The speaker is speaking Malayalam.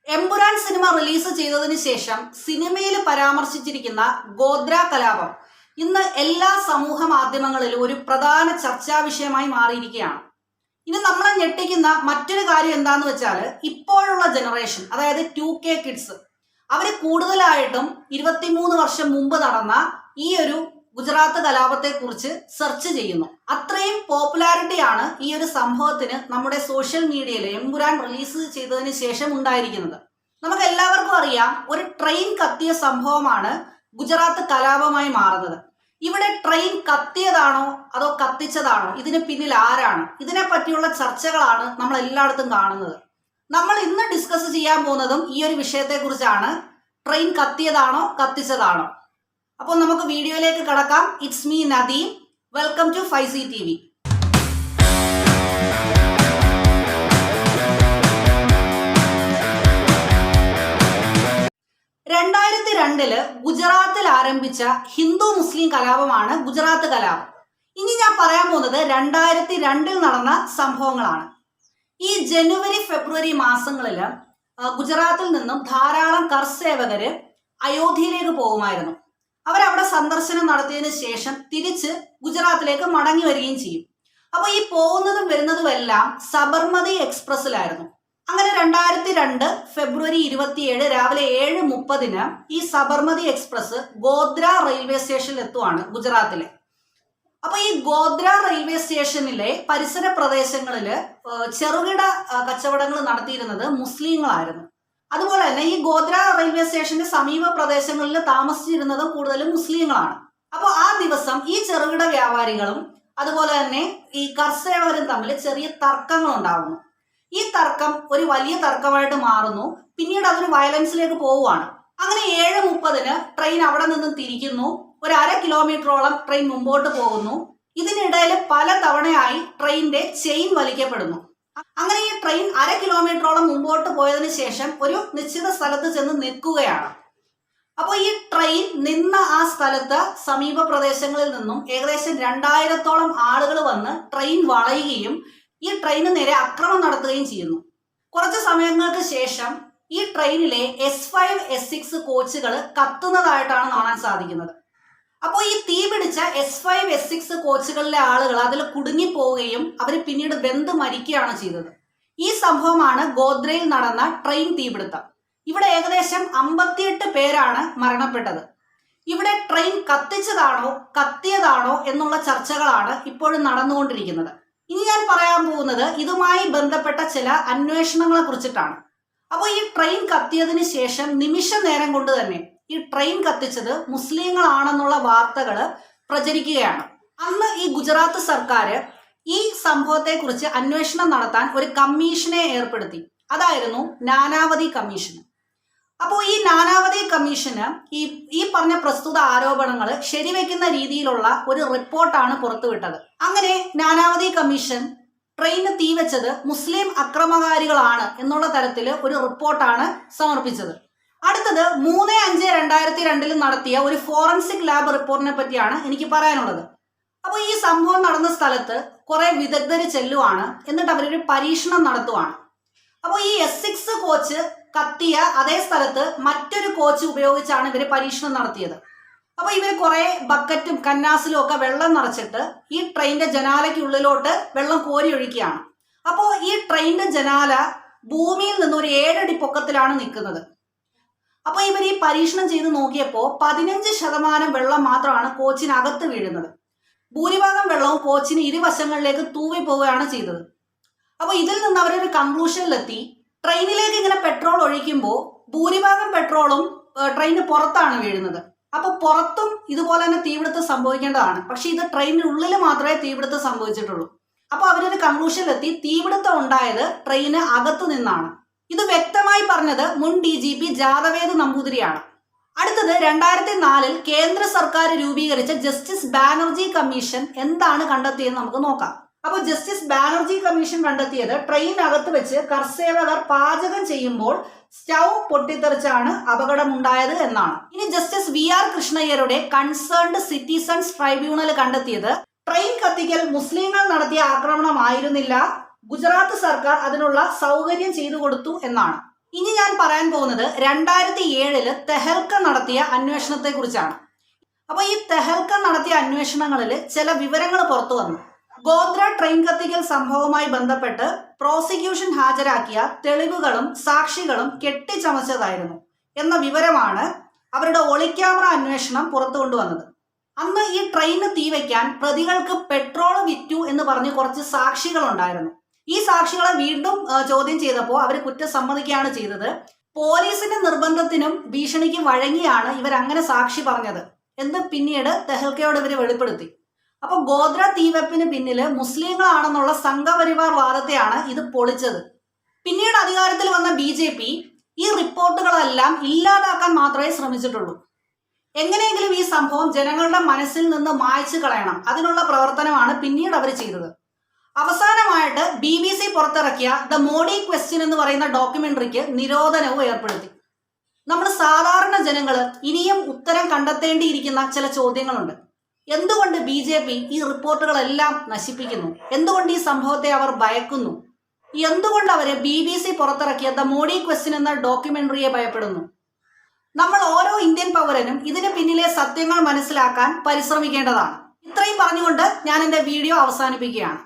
എമ്പുരാൻ സിനിമ റിലീസ് ചെയ്തതിന് ശേഷം സിനിമയിൽ പരാമർശിച്ചിരിക്കുന്ന ഗോദ്ര കലാപം ഇന്ന് എല്ലാ സമൂഹ മാധ്യമങ്ങളിലും ഒരു പ്രധാന ചർച്ചാ വിഷയമായി മാറിയിരിക്കുകയാണ്. ഇനി നമ്മളെ ഞെട്ടിക്കുന്ന മറ്റൊരു കാര്യം എന്താന്ന് വെച്ചാൽ ഇപ്പോഴുള്ള ജനറേഷൻ, അതായത് 2K കിഡ്സ്, അവർ കൂടുതലായിട്ടും 23 വർഷം മുമ്പ് നടന്ന ഈ ഒരു ഗുജറാത്ത് കലാപത്തെ കുറിച്ച് സെർച്ച് ചെയ്യുന്നു. അത്രയും പോപ്പുലാരിറ്റിയാണ് ഈ ഒരു സംഭവത്തിന് നമ്മുടെ സോഷ്യൽ മീഡിയയിൽ എമ്പുരാൻ റിലീസ് ചെയ്തതിന് ശേഷം ഉണ്ടായിരിക്കുന്നത്. നമുക്ക് എല്ലാവർക്കും അറിയാം, ഒരു ട്രെയിൻ കത്തിയ സംഭവമാണ് ഗുജറാത്ത് കലാപമായി മാറുന്നത്. ഇവിടെ ട്രെയിൻ കത്തിയതാണോ അതോ കത്തിച്ചതാണോ, ഇതിന് പിന്നിൽ ആരാണ്, ഇതിനെ പറ്റിയുള്ള ചർച്ചകളാണ് നമ്മൾ എല്ലായിടത്തും കാണുന്നത്. നമ്മൾ ഇന്ന് ഡിസ്കസ് ചെയ്യാൻ പോകുന്നതും ഈ ഒരു വിഷയത്തെ കുറിച്ചാണ്. ട്രെയിൻ കത്തിയതാണോ കത്തിച്ചതാണോ? അപ്പോൾ നമുക്ക് വീഡിയോയിലേക്ക് കടക്കാം. It's me Nadeem. Welcome to 5C TV. 2002 ഗുജറാത്തിൽ ആരംഭിച്ച ഹിന്ദു മുസ്ലിം കലാപമാണ് ഗുജറാത്ത് കലാപം. ഇനി ഞാൻ പറയാൻ പോകുന്നത് 2002 നടന്ന സംഭവങ്ങളാണ്. ഈ ജനുവരി ഫെബ്രുവരി മാസങ്ങളിൽ ഗുജറാത്തിൽ നിന്നും ധാരാളം കർസേവകര് അയോധ്യയിലേക്ക് പോകുമായിരുന്നു. അവരവിടെ സന്ദർശനം നടത്തിയതിനു ശേഷം തിരിച്ച് ഗുജറാത്തിലേക്ക് മടങ്ങി വരികയും ചെയ്യും. അപ്പോൾ ഈ പോകുന്നതും വരുന്നതും എല്ലാം സബർമതി എക്സ്പ്രസ്സിലായിരുന്നു. അങ്ങനെ 2002 ഫെബ്രുവരി 27 രാവിലെ 7:30 ഈ സബർമതി എക്സ്പ്രസ് ഗോദ്ര റെയിൽവേ സ്റ്റേഷനിൽ എത്തുവാണ് ഗുജറാത്തിലെ. അപ്പൊ ഈ ഗോദ്ര റെയിൽവേ സ്റ്റേഷനിലെ പരിസര പ്രദേശങ്ങളിൽ ചെറുകിട കച്ചവടങ്ങൾ നടത്തിയിരുന്നത് മുസ്ലിങ്ങളായിരുന്നു. അതുപോലെ തന്നെ ഈ ഗോദ്ര റെയിൽവേ സ്റ്റേഷന്റെ സമീപ പ്രദേശങ്ങളിൽ താമസിച്ചിരുന്നത് കൂടുതലും മുസ്ലിങ്ങളാണ്. അപ്പോൾ ആ ദിവസം ഈ ചെറുകിട വ്യാപാരികളും അതുപോലെ തന്നെ ഈ കർഷകരും തമ്മിൽ ചെറിയ തർക്കങ്ങൾ ഉണ്ടാകുന്നു. ഈ തർക്കം ഒരു വലിയ തർക്കമായിട്ട് മാറുന്നു. പിന്നീട് അതൊരു വയലൻസിലേക്ക് പോവുകയാണ്. അങ്ങനെ 7:30 ട്രെയിൻ അവിടെ നിന്നും തിരിക്കുന്നു. ഒരു 1/2 കിലോമീറ്ററോളം ട്രെയിൻ മുമ്പോട്ട് പോകുന്നു. ഇതിനിടയിൽ പല തവണയായി ട്രെയിനിന്റെ ചെയിൻ വലിക്കപ്പെടുന്നു. അങ്ങനെ ഈ ട്രെയിൻ 1/2 കിലോമീറ്ററോളം മുമ്പോട്ട് പോയതിനു ശേഷം ഒരു നിശ്ചിത സ്ഥലത്ത് ചെന്ന് നിൽക്കുകയാണ്. അപ്പോൾ ഈ ട്രെയിൻ നിന്ന ആ സ്ഥലത്ത് സമീപ പ്രദേശങ്ങളിൽ നിന്നും ഏകദേശം 2000-ഓളം ആളുകൾ വന്ന് ട്രെയിൻ വളയുകയും ഈ ട്രെയിന് നേരെ ആക്രമണം നടത്തുകയും ചെയ്യുന്നു. കുറച്ച് സമയങ്ങൾക്ക് ശേഷം ഈ ട്രെയിനിലെ S5 S6 കോച്ചുകൾ കത്തുന്നതായിട്ടാണ് കാണാൻ സാധിക്കുന്നത്. അപ്പോൾ ഈ തീ പിടിച്ച S5 S6 കോച്ചുകളിലെ ആളുകൾ അതിൽ കുടുങ്ങിപ്പോവുകയും അവർ പിന്നീട് വെന്ത് മരിക്കുകയാണ് ചെയ്തത്. ഈ സംഭവമാണ് ഗോദ്രയിൽ നടന്ന ട്രെയിൻ തീപിടുത്തം. ഇവിടെ ഏകദേശം 58 പേരാണ് മരണപ്പെട്ടത്. ഇവിടെ ട്രെയിൻ കത്തിച്ചതാണോ കത്തിയതാണോ എന്നുള്ള ചർച്ചകളാണ് ഇപ്പോഴും നടന്നുകൊണ്ടിരിക്കുന്നത്. ഇനി ഞാൻ പറയാൻ പോകുന്നത് ഇതുമായി ബന്ധപ്പെട്ട ചില അന്വേഷണങ്ങളെ കുറിച്ചിട്ടാണ്. അപ്പോൾ ഈ ട്രെയിൻ കത്തിയതിന് ശേഷം നിമിഷ നേരം കൊണ്ട് തന്നെ ഈ ട്രെയിൻ കത്തിച്ചത് മുസ്ലിങ്ങളാണെന്നുള്ള വാർത്തകൾ പ്രചരിക്കുകയാണ്. അന്ന് ഈ ഗുജറാത്ത് സർക്കാർ ഈ സംഭവത്തെക്കുറിച്ച് അന്വേഷണം നടത്താൻ ഒരു കമ്മീഷനെ ഏർപ്പെടുത്തി. അതായിരുന്നു നാനാവതി കമ്മീഷൻ. അപ്പോൾ ഈ നാനാവതി കമ്മീഷന് ഈ പറഞ്ഞ പ്രസ്തുത ആരോപണങ്ങൾ ശരിവെക്കുന്ന രീതിയിലുള്ള ഒരു റിപ്പോർട്ടാണ് പുറത്തുവിട്ടത്. അങ്ങനെ നാനാവതി കമ്മീഷൻ ട്രെയിന് തീവെച്ചത് മുസ്ലിം അക്രമകാരികളാണ് എന്നുള്ള തരത്തിൽ ഒരു റിപ്പോർട്ടാണ് സമർപ്പിച്ചത്. അടുത്തത് 3/5/2002 നടത്തിയ ഒരു ഫോറൻസിക് ലാബ് റിപ്പോർട്ടിനെ പറ്റിയാണ് എനിക്ക് പറയാനുള്ളത്. അപ്പോൾ ഈ സംഭവം നടന്ന സ്ഥലത്ത് കുറെ വിദഗ്ധര് ചെല്ലുവാണ്. എന്നിട്ട് അവരൊരു പരീക്ഷണം നടത്തുവാണ്. അപ്പോൾ ഈ S6 കോച്ച് കത്തിയ അതേ സ്ഥലത്ത് മറ്റൊരു കോച്ച് ഉപയോഗിച്ചാണ് ഇവർ പരീക്ഷണം നടത്തിയത്. അപ്പോൾ ഇവർ കുറെ ബക്കറ്റും കന്നാസിലും ഒക്കെ വെള്ളം നിറച്ചിട്ട് ഈ ട്രെയിനിന്റെ ജനാലയ്ക്കുള്ളിലോട്ട് വെള്ളം കോരി ഒഴിക്കുകയാണ്. അപ്പോൾ ഈ ട്രെയിനിന്റെ ജനാല ഭൂമിയിൽ നിന്ന് ഒരു 7 അടി പൊക്കത്തിലാണ് നിൽക്കുന്നത്. അപ്പോൾ ഇവർ ഈ പരീക്ഷണം ചെയ്ത് നോക്കിയപ്പോൾ 15% വെള്ളം മാത്രമാണ് കോച്ചിനകത്ത് വീഴുന്നത്. ഭൂരിഭാഗം വെള്ളവും കോച്ചിന് ഇരുവശങ്ങളിലേക്ക് തൂവി പോവുകയാണ് ചെയ്തത്. അപ്പോൾ ഇതിൽ നിന്ന് അവരൊരു കൺക്ലൂഷനിലെത്തി, ട്രെയിനിലേക്ക് ഇങ്ങനെ പെട്രോൾ ഒഴിക്കുമ്പോൾ ഭൂരിഭാഗം പെട്രോളും ട്രെയിനിന് പുറത്താണ് വീഴുന്നത്. അപ്പോൾ പുറത്തും ഇതുപോലെ തന്നെ തീപിടുത്തം സംഭവിക്കേണ്ടതാണ്. പക്ഷെ ഇത് ട്രെയിനിനുള്ളിൽ മാത്രമേ തീപിടുത്തം സംഭവിച്ചിട്ടുള്ളൂ. അപ്പോൾ അവരൊരു കൺക്ലൂഷനിലെത്തി, തീപിടുത്തം ഉണ്ടായത് ട്രെയിന് അകത്തു നിന്നാണ്. ഇത് വ്യക്തമായി പറഞ്ഞത് മുൻ DGP ജാദവേദ് നമ്പൂതിരിയാണ്. അടുത്തത് 2004 കേന്ദ്ര സർക്കാർ രൂപീകരിച്ച ജസ്റ്റിസ് ബാനർജി കമ്മീഷൻ എന്താണ് കണ്ടെത്തിയെന്ന് നമുക്ക് നോക്കാം. അപ്പോൾ ജസ്റ്റിസ് ബാനർജി കമ്മീഷൻ കണ്ടെത്തിയത് ട്രെയിനകത്ത് വെച്ച് കർസേവകർ പാചകം ചെയ്യുമ്പോൾ സ്റ്റൗ പൊട്ടിത്തെറിച്ചാണ് അപകടമുണ്ടായത് എന്നാണ്. ഇനി ജസ്റ്റിസ് VR കൃഷ്ണയ്യരുടെ കൺസേൺഡ് സിറ്റിസൺസ് ട്രൈബ്യൂണൽ കണ്ടെത്തിയത് ട്രെയിൻ കത്തിക്കൽ മുസ്ലിങ്ങൾ നടത്തിയ ആക്രമണമായിരുന്നില്ല, ഗുജറാത്ത് സർക്കാർ അതിനുള്ള സൗകര്യം ചെയ്തു കൊടുത്തു എന്നാണ്. ഇനി ഞാൻ പറയാൻ പോകുന്നത് 2007 തെഹൽക്ക നടത്തിയ അന്വേഷണത്തെ കുറിച്ചാണ്. അപ്പൊ ഈ തെഹൽക്ക നടത്തിയ അന്വേഷണങ്ങളിൽ ചില വിവരങ്ങൾ പുറത്തു വന്നു. ഗോദ്ര ട്രെയിൻ കത്തിക്കൽ സംഭവവുമായി ബന്ധപ്പെട്ട് പ്രോസിക്യൂഷൻ ഹാജരാക്കിയ തെളിവുകളും സാക്ഷികളും കെട്ടിച്ചമച്ചതായിരുന്നു എന്ന വിവരമാണ് അവരുടെ ഒളിക്യാമറ അന്വേഷണം പുറത്തു കൊണ്ടുവന്നത്. അന്ന് ഈ ട്രെയിന് തീവയ്ക്കാൻ പ്രതികൾക്ക് പെട്രോൾ വിറ്റു എന്ന് പറഞ്ഞ് കുറച്ച് സാക്ഷികൾ ഉണ്ടായിരുന്നു. ഈ സാക്ഷികളെ വീണ്ടും ചോദ്യം ചെയ്തപ്പോൾ അവർ കുറ്റം സമ്മതിക്കുകയാണ് ചെയ്തത്. പോലീസിന്റെ നിർബന്ധത്തിനും ഭീഷണിക്ക് വഴങ്ങിയാണ് ഇവർ അങ്ങനെ സാക്ഷി പറഞ്ഞത് എന്ന് പിന്നീട് തെഹൽക്കയോട് ഇവർ വെളിപ്പെടുത്തി. അപ്പൊ ഗോദ്ര തീവെപ്പിന് പിന്നില് മുസ്ലിങ്ങളാണെന്നുള്ള സംഘപരിവാർ വാദത്തെയാണ് ഇത് പൊളിച്ചത്. പിന്നീട് അധികാരത്തിൽ വന്ന BJP ഈ റിപ്പോർട്ടുകളെല്ലാം ഇല്ലാതാക്കാൻ മാത്രമേ ശ്രമിച്ചിട്ടുള്ളൂ. എങ്ങനെയെങ്കിലും ഈ സംഭവം ജനങ്ങളുടെ മനസ്സിൽ നിന്ന് മായ്ച്ചു കളയണം, അതിനുള്ള പ്രവർത്തനമാണ് പിന്നീട് അവർ ചെയ്തത്. അവസാനമായിട്ട് BBC പുറത്തിറക്കിയ ദ മോഡി ക്വസ്റ്റ്യൻ എന്ന് പറയുന്ന ഡോക്യുമെന്ററിക്ക് നിരോധനവും ഏർപ്പെടുത്തി. നമ്മൾ സാധാരണ ജനങ്ങൾ ഇനിയും ഉത്തരം കണ്ടെത്തേണ്ടിയിരിക്കുന്ന ചില ചോദ്യങ്ങളുണ്ട്. എന്തുകൊണ്ട് BJP ഈ റിപ്പോർട്ടുകളെല്ലാം നശിപ്പിക്കുന്നു? എന്തുകൊണ്ട് ഈ സംഭവത്തെ അവർ ഭയക്കുന്നു? എന്തുകൊണ്ട് അവര് BBC പുറത്തിറക്കിയ ദ മോഡി ക്വസ്റ്റ്യൻ എന്ന ഡോക്യുമെന്ററിയെ ഭയപ്പെടുന്നു? നമ്മൾ ഓരോ ഇന്ത്യൻ പൗരനും ഇതിന് പിന്നിലെ സത്യങ്ങൾ മനസ്സിലാക്കാൻ പരിശ്രമിക്കേണ്ടതാണ്. ഇത്രയും പറഞ്ഞുകൊണ്ട് ഞാൻ എൻ്റെ വീഡിയോ അവസാനിപ്പിക്കുകയാണ്.